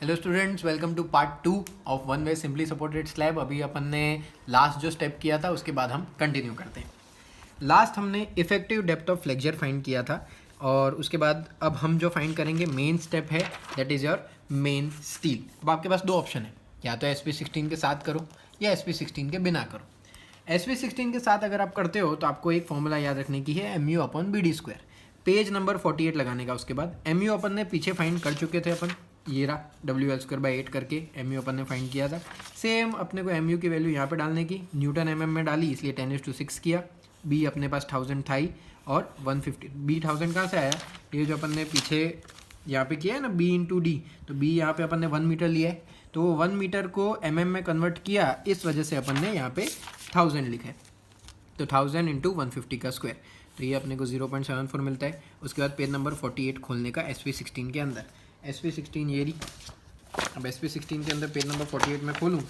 Hello students, welcome to part 2 of one way simply supported slab. अभी अपन ने last जो स्टेप किया था उसके बाद हम कंटिन्यू करते हैं। लास्ट हमने effective depth of flexure find किया था और उसके बाद अब हम जो फाइंड करेंगे मेन स्टेप है, that is your main steel. अब आपके पास दो ऑप्शन है, या तो SP16 के साथ करो या SP16 के बिना करो। SP16 के साथ अगर आप करते हो तो आपको एक फॉर्मूला याद रखने की है, MU/BD²। पेज नंबर 48 लगाने का। उसके बाद MU अपन ने पीछे फाइंड कर चुके थे अपन, ये रहा WL²/8 करके MU अपन ने फाइंड किया था। सेम अपने को MU की वैल्यू यहाँ पे डालने की, न्यूटन mm में डाली इसलिए 10:6 किया। B अपने पास 1000 था ही और 150। B 1000 कहाँ से आया? ये जो अपन ने पीछे यहाँ पे किया है ना, B/D, तो B यहाँ पे अपन ने 1 मीटर लिया है, तो 1 मीटर को mm में कन्वर्ट किया, इस वजह से अपन ने यहाँ पे 1000 लिखा है। तो 1000 × 150 का स्क्वायर, तो ये अपने को 0.74 मिलता है। उसके बाद पेज नंबर 48 खोलने का SP16 के अंदर। SP16 ये रही। अब SP16 के अंदर पेज नंबर 48 में खोलूँ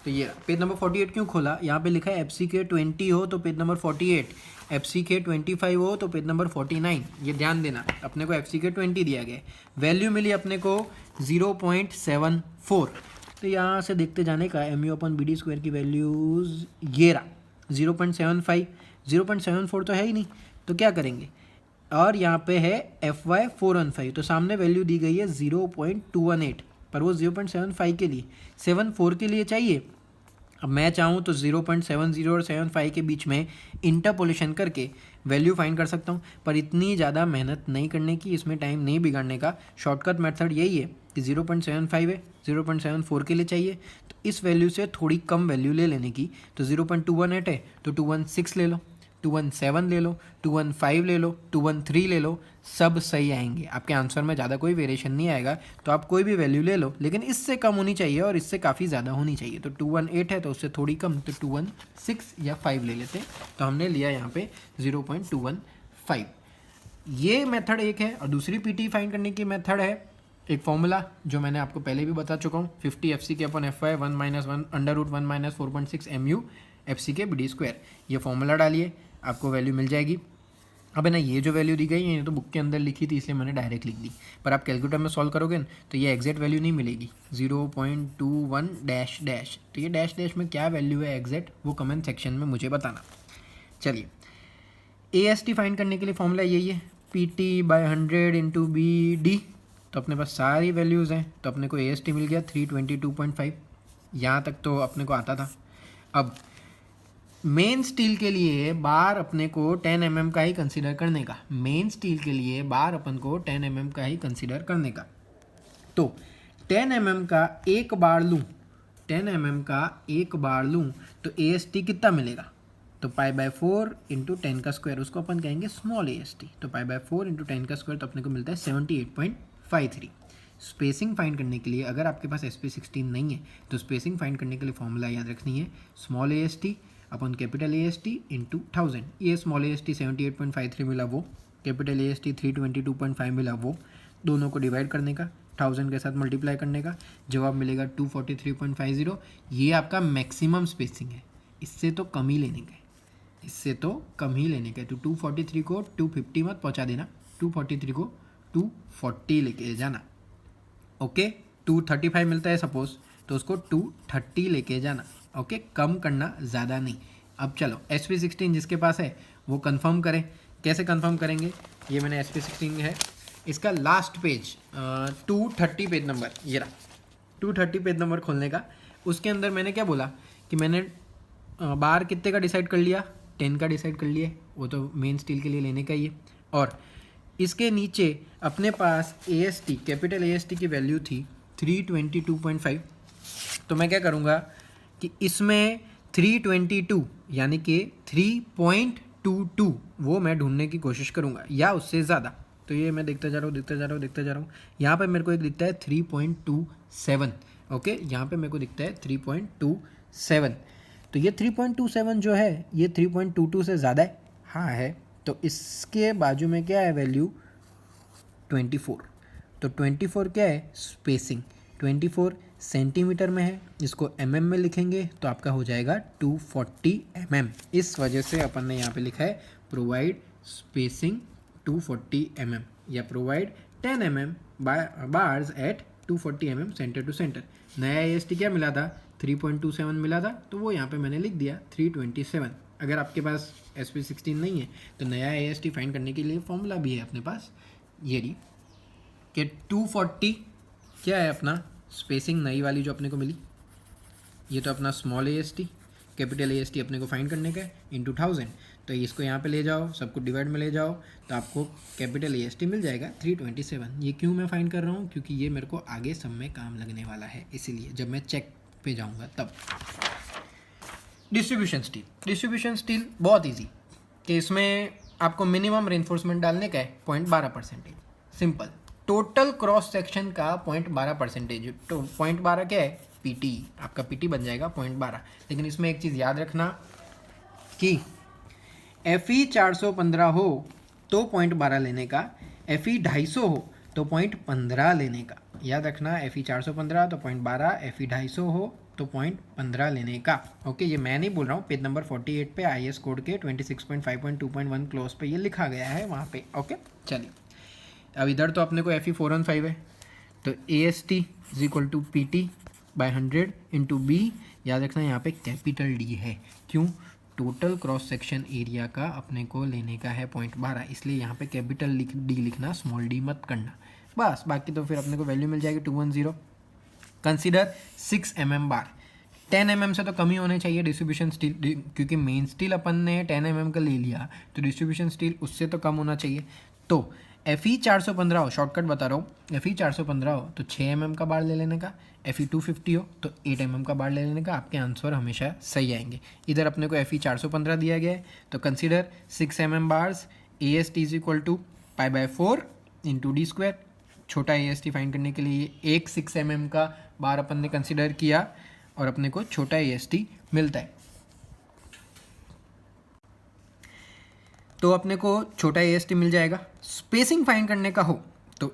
तो ये पेज नंबर 48 क्यों खोला? यहाँ पे लिखा है FCK 20 हो तो पेज नंबर 48, FCK 25 हो तो पेज नंबर 49। ये ध्यान देना, अपने को FCK 20 दिया गया है, वैल्यू मिली अपने को 0.74। तो यहाँ से देखते जाने का MU/BD² की वैल्यूज़ ये रहा 0.75। 0.74 तो है ही नहीं, तो क्या करेंगे? और यहाँ पे है FY 415, तो सामने वैल्यू दी गई है 0.218, पर वो 0.75 के लिए 74 के लिए चाहिए। अब मैं चाहूँ तो 0.70 और 75 के बीच में इंटरपोलेशन करके वैल्यू फाइंड कर सकता हूँ, पर इतनी ज़्यादा मेहनत नहीं करने की, इसमें टाइम नहीं बिगाड़ने का। शॉर्टकट मेथड यही है कि 0.75 है, 0.74 के लिए चाहिए, तो इस वैल्यू से थोड़ी कम वैल्यू ले लेने की। तो 0.218 है तो 216 ले लो, 217 ले लो, 215 ले लो, 213 ले लो, सब सही आएंगे। आपके आंसर में ज़्यादा कोई वेरिएशन नहीं आएगा। तो आप कोई भी वैल्यू ले लो, लेकिन इससे कम होनी चाहिए और इससे काफ़ी ज़्यादा होनी चाहिए। तो 218 है तो उससे थोड़ी कम, तो 216 या 5 ले लेते। तो हमने लिया यहाँ पे 0.215। ये मेथड एक है। और दूसरी PT फाइंड करने की मेथड है एक फॉर्मूला जो मैंने आपको पहले भी बता चुका हूँ, 50 FCK/FY 1 - 1 √1 - 4.6 MU FCK/BD²। ये फॉर्मूला डालिए, आपको वैल्यू मिल जाएगी। अब है ना, ये जो वैल्यू दी गई है ये तो बुक के अंदर लिखी थी इसलिए मैंने डायरेक्ट लिख दी, पर आप कैलकुलेटर में सॉल्व करोगे ना तो ये एग्जैक्ट वैल्यू नहीं मिलेगी। 0.21 तो ये डैश में क्या वैल्यू है एग्जैक्ट, वो कमेंट सेक्शन में मुझे बताना। चलिए, AST फाइंड करने के लिए फॉर्मूला यही है, PT/100 × BD। तो अपने पास सारी वैल्यूज़ हैं, तो अपने को AST मिल गया 322.5। यहाँ तक तो अपने को आता था। अब मेन स्टील के लिए बार अपने को 10 mm का ही कंसीडर करने का। मेन स्टील के लिए बार अपन को 10 mm का ही कंसीडर करने का। तो 10 mm का एक बार लूँ, 10 mm का एक बार लूँ तो AST कितना मिलेगा? तो π/4 × 10 का स्क्वायर, उसको अपन कहेंगे स्मॉल AST। तो π/4 × 10 का स्क्वायर तो अपने को मिलता है 78.53। स्पेसिंग फाइंड करने के लिए अगर आपके पास SP16 नहीं है तो स्पेसिंग फाइंड करने के लिए फॉर्मूला याद रखनी है, स्मॉल AST अपन कैपिटल AST × 1000। ये स्मॉल AST 78.53 मिला, वो कैपिटल AST 322.5 मिला, वो दोनों को डिवाइड करने का, 1000 के साथ मल्टीप्लाई करने का, जवाब मिलेगा 243.50। ये आपका मैक्सिमम स्पेसिंग है, इससे तो कम ही लेने का है, इससे तो कम ही लेने का है। तो 243 को 250 मत पहुंचा देना, 243 को 240 लेके जाना। ओके, 235 मिलता है सपोज, तो उसको 230 लेके जाना। ओके, कम करना, ज़्यादा नहीं। अब चलो SP16 जिसके पास है वो कंफर्म करें। कैसे कंफर्म करेंगे? ये मैंने SP16 है, इसका लास्ट पेज 230 पेज नंबर, ये रहा 230 पेज नंबर खोलने का। उसके अंदर मैंने क्या बोला कि मैंने बार कितने का डिसाइड कर लिया, 10 का डिसाइड कर लिया, वो तो मेन स्टील के लिए लेने का ही है। और इसके नीचे अपने पास AST कैपिटल AST की वैल्यू थी 322.5। तो मैं क्या करूँगा कि इसमें 322 यानी कि 3.22 वो मैं ढूंढने की कोशिश करूँगा, या उससे ज़्यादा। तो ये मैं देखता जा रहा हूँ। यहाँ पे मेरे को एक दिखता है 3.27। ओके, यहाँ पे मेरे को दिखता है 3.27। तो ये 3.27 जो है ये 3.22 से ज़्यादा है, हाँ है। तो इसके बाजू में क्या है वैल्यू? 24। तो 24 क्या है? स्पेसिंग। 24 सेंटीमीटर में है, इसको mm में लिखेंगे तो आपका हो जाएगा 240 mm। इस वजह से अपन ने यहाँ पे लिखा है प्रोवाइड स्पेसिंग 240 mm या provide 10 mm bars at 240 mm center to center. नया AST क्या मिला था, 3.27 मिला था, तो वो यहाँ पे मैंने लिख दिया 327। अगर आपके पास SP16 नहीं है तो नया AST फाइंड करने के लिए फॉर्मूला भी है अपने पास, ये रही कि 240 क्या है अपना स्पेसिंग नई वाली जो अपने को मिली, ये तो अपना स्मॉल AST, कैपिटल AST अपने को फाइंड करने का है इंटू 1000। तो इसको यहाँ पे ले जाओ, सबको डिवाइड में ले जाओ, तो आपको कैपिटल AST मिल जाएगा 327। ये क्यों मैं फाइंड कर रहा हूँ, क्योंकि ये मेरे को आगे सब में काम लगने वाला है, इसीलिए जब मैं चेक पे जाऊँगा तब। डिस्ट्रीब्यूशन स्टील बहुत ईजी कि इसमें आपको मिनिमम रेनफोर्समेंट डालने का है 0.12%। सिंपल। टोटल क्रॉस सेक्शन का 0.12%। तो 0.12 क्या है, PT, आपका PT बन जाएगा 0.12। लेकिन इसमें एक चीज़ याद रखना कि FE 415 हो तो 0.12 लेने का, FE 250 हो तो 0.15 लेने का। याद रखना, FE 415 तो 0.12, FE 250 हो तो 0.15 लेने का। ओके, ये मैं नहीं बोल रहा हूँ, पेज नंबर 48 पे IS कोड के 26.5.2.1 क्लोज पे ये लिखा गया है वहाँ पे। ओके, चलिए अब इधर तो अपने को FE 415 है, तो AST is equal to PT by 100 into B। याद रखना यहाँ पे कैपिटल D है, क्यों, टोटल क्रॉस सेक्शन एरिया का अपने को लेने का है 0.12, इसलिए यहाँ पे कैपिटल D लिखना, स्मॉल d मत करना बस। बाकी तो फिर अपने को वैल्यू मिल जाएगी 210। कंसीडर 6 mm बार, 10 mm से तो कम ही होने चाहिए डिस्ट्रीब्यूशन स्टील, क्योंकि मेन स्टील अपन ने 10 mm का ले लिया, तो डिस्ट्रीब्यूशन स्टील उससे तो कम होना चाहिए। तो FE 415 हो, शॉर्टकट बता रहा हूँ, FE 415 हो तो 6 mm का बार ले लेने का, FE 250 हो तो 8 mm का बार ले लेने का, आपके आंसर हमेशा सही आएंगे। इधर अपने को FE 415 दिया गया है, तो consider 6 mm bars, AST is equal to π/4 into D²। छोटा AST फाइंड करने के लिए एक 6 mm का बार अपन ने कंसीडर किया और अपने को छोटा AST मिलता है। तो अपने को छोटा AST मिल जाएगा। स्पेसिंग फाइंड करने का हो तो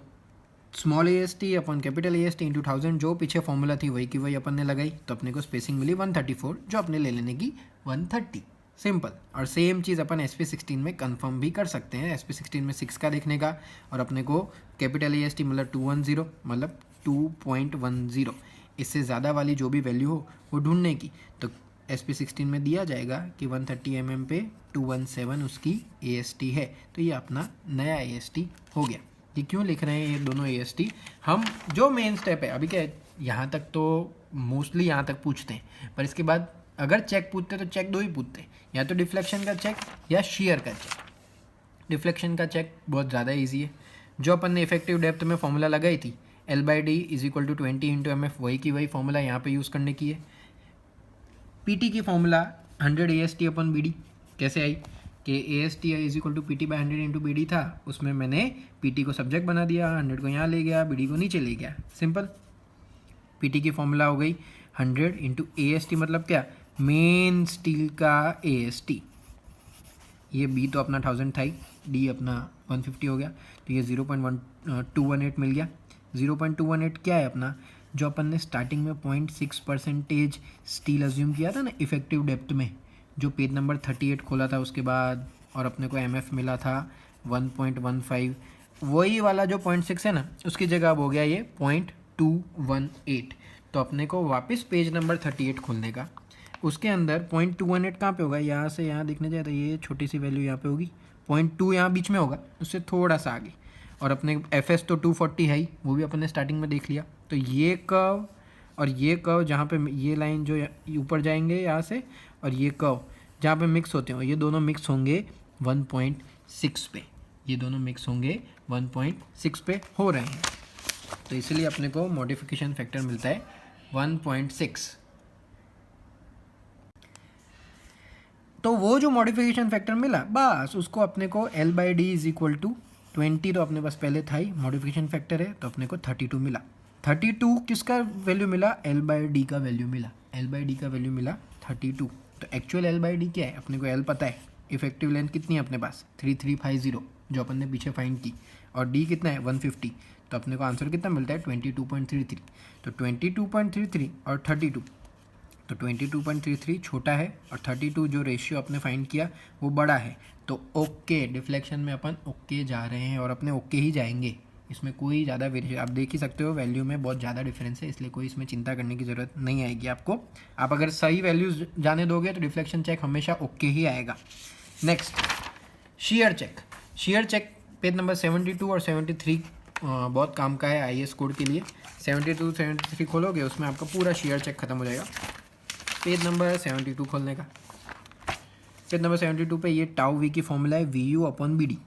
स्मॉल AST अपन कैपिटल AST इंटू 1000, जो पीछे फॉर्मूला थी वही की वही अपन ने लगाई, तो अपने को स्पेसिंग मिली 134, जो अपने ले लेने की 130। सिंपल। और सेम चीज़ अपन SP16 में कंफर्म भी कर सकते हैं, SP16 में 6 का देखने का, और अपने को कैपिटल AST मतलब 210 मतलब 2.10, इससे ज़्यादा वाली जो भी वैल्यू हो वो ढूंढने की। तो SP16 में दिया जाएगा कि 130 mm पे 217 उसकी AST है, तो ये अपना नया AST हो गया। ये क्यों लिख रहे हैं ये दोनों AST, हम जो मेन स्टेप है अभी क्या है, यहाँ तक तो मोस्टली यहाँ तक पूछते हैं, पर इसके बाद अगर चेक पूछते तो चेक दो ही पूछते हैं, या तो डिफ्लेक्शन का चेक या शेयर का चेक। डिफ्लेक्शन का चेक बहुत ज़्यादा ईजी है, जो अपन ने इफेक्टिव डेप्थ में फॉर्मूला लगाई थी L/D is equal to 20 into MF, वही की वही फॉर्मूला यहाँ पे यूज़ करने की है। PT की फॉर्मूला 100 AST अपन BD कैसे आई कि AST is equal to PT by 100 into BD था, उसमें मैंने PT को सब्जेक्ट बना दिया, 100 को यहाँ ले गया, BD को नीचे ले गया। सिंपल। PT की फॉर्मूला हो गई 100 इंटू AST मतलब क्या, मेन स्टील का AST। ये B तो अपना 1000 था ही, D अपना 150 हो गया, तो ये 0.218 मिल गया। 0.218 क्या है अपना, जो अपन ने स्टार्टिंग में 0.6% स्टील अज्यूम किया था ना इफेक्टिव डेप्थ में, जो पेज नंबर 38 खोला था उसके बाद, और अपने को MF मिला था 1.15, वही वाला जो 0.6 है ना, उसकी जगह अब हो गया ये 0.218। तो अपने को वापस पेज नंबर 38 खोलने का, उसके अंदर 0.218 कहाँ पे होगा, यहाँ से यहाँ देखने जाए तो ये छोटी सी वैल्यू यहाँ पे होगी, 0.2 यहाँ बीच में होगा, उससे थोड़ा सा आगे। और अपने FS तो 240 है ही, वो भी अपन ने स्टार्टिंग में देख लिया। तो ये कर्व और ये कर्व जहाँ पे ये लाइन जो ऊपर जाएंगे यहाँ से, और ये कर्व जहाँ पे मिक्स होते हैं, ये दोनों मिक्स होंगे 1.6 पे, ये दोनों मिक्स होंगे 1.6 पे हो रहे हैं, तो इसलिए अपने को मॉडिफिकेशन फैक्टर मिलता है 1.6। तो वो जो मॉडिफिकेशन फैक्टर मिला बस उसको अपने को L/D इज इक्वल टू 20, तो अपने पास पहले था ही, मॉडिफिकेशन फैक्टर है तो अपने को 32 मिला। 32 किसका वैल्यू मिला, L/D का वैल्यू मिला, L/D का वैल्यू मिला 32। तो एक्चुअल L/D क्या है, अपने को L पता है, इफेक्टिव लेंथ कितनी है अपने पास 3350 जो अपन ने पीछे फाइंड की, और D कितना है 150, तो अपने को आंसर कितना मिलता है 22.33। तो 22.33 और 32, तो 22.33 छोटा है और 32 जो रेशियो आपने फाइंड किया वो बड़ा है, तो ओके डिफ्लेक्शन में अपन ओके जा रहे हैं और अपने ओके ही जाएंगे, इसमें कोई ज़्यादा वेरिएशन, आप देख ही सकते हो वैल्यू में बहुत ज़्यादा डिफरेंस है, इसलिए कोई इसमें चिंता करने की ज़रूरत नहीं आएगी आपको। आप अगर सही वैल्यूज जाने दोगे तो रिफ्लेक्शन चेक हमेशा ओके ही आएगा। Next shear check. Shear check page number 72 और 73 बहुत काम का है आईएएस कोड के लिए। 72 73 खोलोगे उसमें आपका पूरा शेयर चेक खत्म हो जाएगा। पेज नंबर 72 खोलने का, पेज नंबर 72 पे ये टाउ वी की फॉर्मूला है V U upon B D.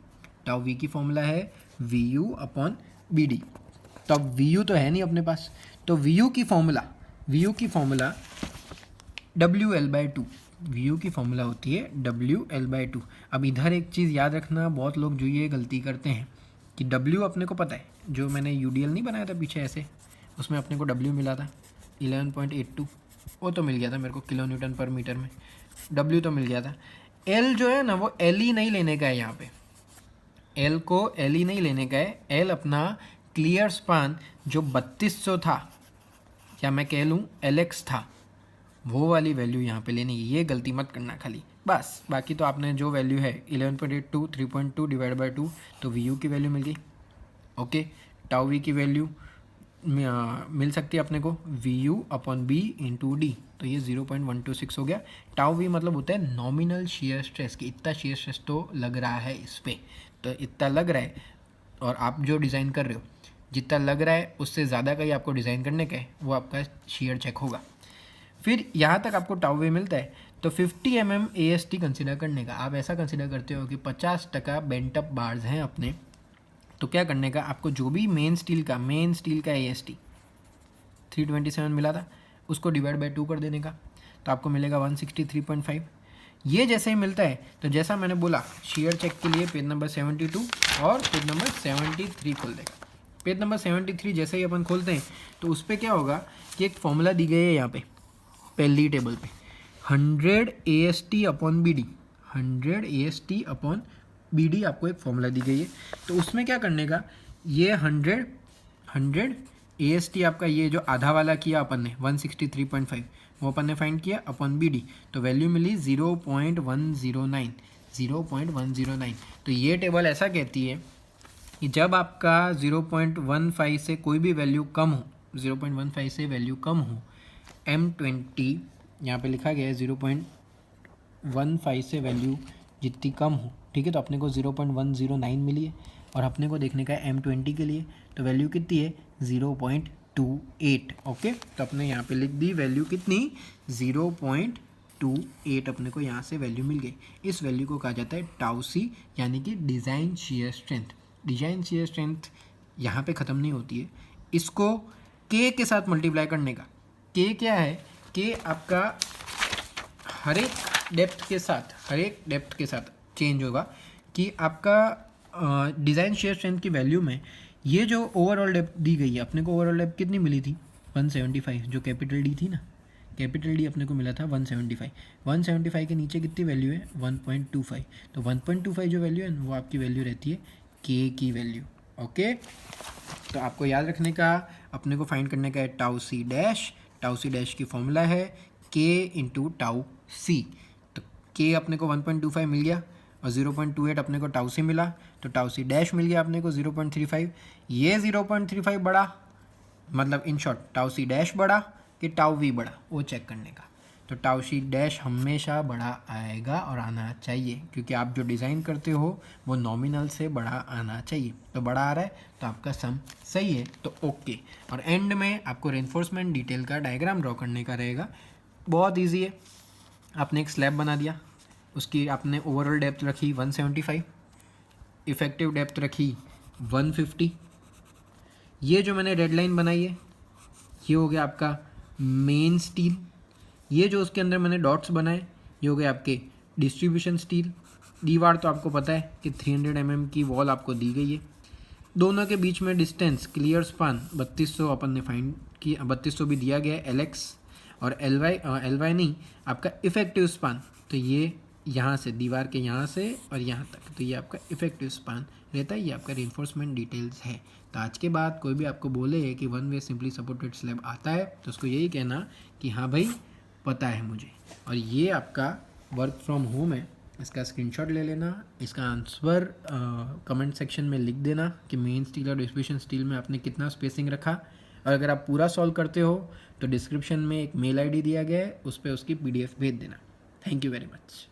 Tau V की फॉर्मूला है V U upon B D. तो अब वी यू तो है नहीं अपने पास, तो वी यू की formula W L by two. V U की फॉर्मूला होती है डब्ल्यू एल बाई टू। अब इधर एक चीज़ याद रखना, बहुत लोग जो ये गलती करते हैं कि डब्ल्यू अपने को पता है, जो मैंने यूडीएल नहीं बनाया था पीछे ऐसे, उसमें अपने को डब्ल्यू मिला था 11.82, वो तो मिल गया था मेरे को किलो न्यूटन पर मीटर में, डब्ल्यू तो मिल गया था। एल जो है ना वो एल ही नहीं लेने का है, यहाँ पे एल को एल ही नहीं लेने का है। एल अपना क्लियर स्पान जो 3200 था, या मैं कह लूँ एलएक्स था, वो वाली वैल्यू यहाँ पे लेनी है। ये गलती मत करना खाली, बस। बाकी तो आपने जो वैल्यू है 11.82 3.2 डिवाइड बाई 2, तो वी यू की वैल्यू मिल गई। ओके, टाउ वी की वैल्यू मिल सकती है अपने को V U upon B into D, तो ये 0.126 हो गया। टाउ वी मतलब होता है नॉमिनल शेयर स्ट्रेस, कि इतना शेयर स्ट्रेस तो लग रहा है इस पर, तो इतना लग रहा है, और आप जो डिज़ाइन कर रहे हो जितना लग रहा है उससे ज़्यादा का ही आपको डिज़ाइन करने का है, वो आपका शेयर चेक होगा। फिर यहाँ तक आपको टाउ वे मिलता है, तो 50 mm AST कंसिडर करने का। आप ऐसा कंसिडर करते हो कि 50% बेंट अप बार्स हैं अपने, तो क्या करने का, आपको जो भी मेन स्टील का AST 327 मिला था, उसको डिवाइड बाई 2 कर देने का, तो आपको मिलेगा 163.5। ये जैसे ही मिलता है, तो जैसा मैंने बोला शेयर चेक के लिए पेज नंबर 72 और पेज नंबर 73 खोल देगा। पेज नंबर 73 जैसे ही अपन खोलते हैं, तो उस पर क्या होगा कि एक फॉर्मूला दी गई है यहाँ पे पहली टेबल पे, 100 AST upon B D. 100 AST upon B D आपको एक फॉर्मूला दी गई है, तो उसमें क्या करने का, ये 100 AST आपका ये जो आधा वाला किया अपन ने 163.5, वो अपन ने फाइंड किया अपॉन बी डी, तो वैल्यू मिली 0.109। 0.109। तो ये टेबल ऐसा कहती है कि जब आपका 0.15 से कोई भी वैल्यू कम हो, 0.15 से वैल्यू कम हो, M20 यहाँ पे लिखा गया है 0.15 से वैल्यू जितनी कम हो, ठीक है, तो अपने को 0.109 मिली है। और अपने को देखने का है M20 के लिए, तो वैल्यू कितनी है 0.28। ओके, तो अपने यहाँ पे लिख दी वैल्यू कितनी 0.28, अपने को यहाँ से वैल्यू मिल गई। इस वैल्यू को कहा जाता है टाउ सी, यानी कि design shear strength. Design shear strength यहाँ पे ख़त्म नहीं होती है, इसको K के साथ मल्टीप्लाई करने का। K क्या है, K आपका हर एक डेप्थ के साथ चेंज होगा, कि आपका डिज़ाइन शेयर स्ट्रेंथ की वैल्यू में ये जो ओवरऑल डेप्थ दी गई है, अपने को ओवरऑल डेप्थ कितनी मिली थी 175, जो कैपिटल डी थी ना, कैपिटल डी अपने को मिला था 175। 175 के नीचे कितनी वैल्यू है 1.25, तो 1.25 जो वैल्यू है वो आपकी वैल्यू रहती है K की वैल्यू। ओके, तो आपको याद रखने का, अपने को फाइंड करने का है tau C dash. Tau C dash की फॉर्मूला है K इंटू टाउ सी, तो K अपने को 1.25 मिल गया और 0.28 अपने को टाउ सी मिला, तो टाउ सी डैश मिल गया अपने को 0.35। ये 0.35 बड़ा, मतलब in short tau C dash बड़ा कि टाउ वी बड़ा, वो चेक करने का। तो टाउ सी डैश हमेशा बड़ा आएगा और आना चाहिए, क्योंकि आप जो डिज़ाइन करते हो वो नॉमिनल से बड़ा आना चाहिए। तो बड़ा आ रहा है तो आपका सम सही है, तो ओके। और एंड में आपको रेनफोर्समेंट डिटेल का डायग्राम ड्रॉ करने का रहेगा। बहुत ईजी है, आपने एक स्लैब बना दिया, उसकी आपने ओवरऑल डेप्थ रखी 175, इफ़ेक्टिव डेप्थ रखी 150। ये जो मैंने रेड लाइन बनाई है ये हो गया आपका मेन स्टील। ये जो उसके अंदर मैंने डॉट्स बनाए ये हो गए आपके डिस्ट्रीब्यूशन स्टील। दीवार तो आपको पता है कि 300 mm की वॉल आपको दी गई है। दोनों के बीच में डिस्टेंस क्लियर स्पान 3200 अपन ने फाइंड किया, 3200 भी दिया गया है LX, और LY नहीं, आपका इफ़ेक्टिव स्पान, तो ये यहाँ से दीवार के यहाँ से और यहाँ तक, तो ये आपका इफ़ेक्टिव स्पान रहता है। ये आपका रेनफोर्समेंट डिटेल्स है। तो आज के बाद कोई भी आपको बोले कि one way simply supported slab आता है, तो उसको यही कहना कि हाँ भाई पता है मुझे। और ये आपका वर्क फ्रॉम होम है, इसका स्क्रीनशॉट ले लेना, इसका आंसर कमेंट सेक्शन में लिख देना कि मेन स्टील और डिस्ट्रीब्यूशन स्टील में आपने कितना स्पेसिंग रखा। और अगर आप पूरा सॉल्व करते हो तो डिस्क्रिप्शन में एक मेल आईडी दिया गया है, उस पर उसकी PDF भेज देना। Thank you very much.